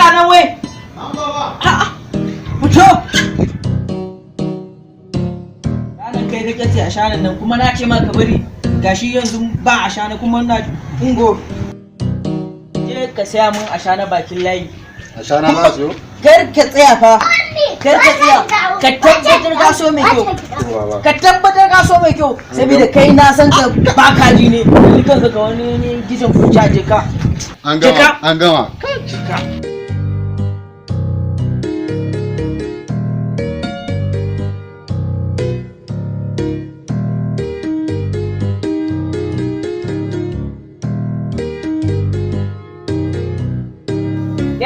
tsaya nan wai. Fito. Ranar kai ka ƙyasi a shanan nan kuma na ce maka bari gashi yanzu ba a shana kuma na ungo. Je ka saya min a shana bakin layi. A shana ba su? Kar ka tsaya fa. Kar ka tsaya. Ka tabbatar ka so mai kyau. Ka tabbatar ka so mai kyau. Saboda kai na san ka ba kaji ne. Ni kanka ka wani gishin fuca je ka. An gama. An gama.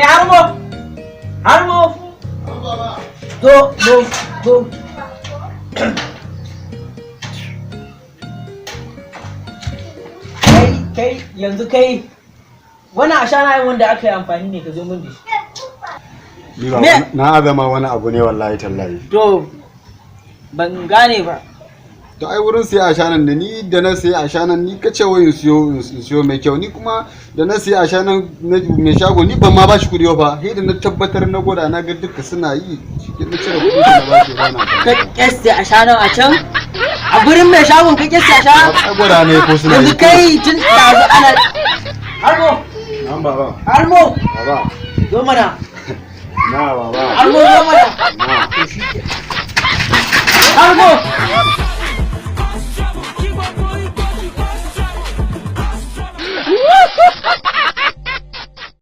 Harmo! Harmo! Go, go, go. Kai, yanzu kai, wani ashana wanda aka yi amfani ne ka zo min da shi. Na azama wani abu ne wallahi tallahi. To, ban gane ba. To ai wurin siya ashanan da ni da na siya ashanan ni kace wai in siyo mai kyau ni kuma da na siya ashanan mai shago ni ban ma bashi kudi ba sai da na tabbatar na goda na ga duka suna yi shi na cire kudi na bashi bana ka keste ashanan a can a gurin mai shagon ka keste ashanan a goda ne ko suna yanzu kai tun da ana Harmo nan baba Harmo baba zo mana na baba Harmo zo mana na Harmo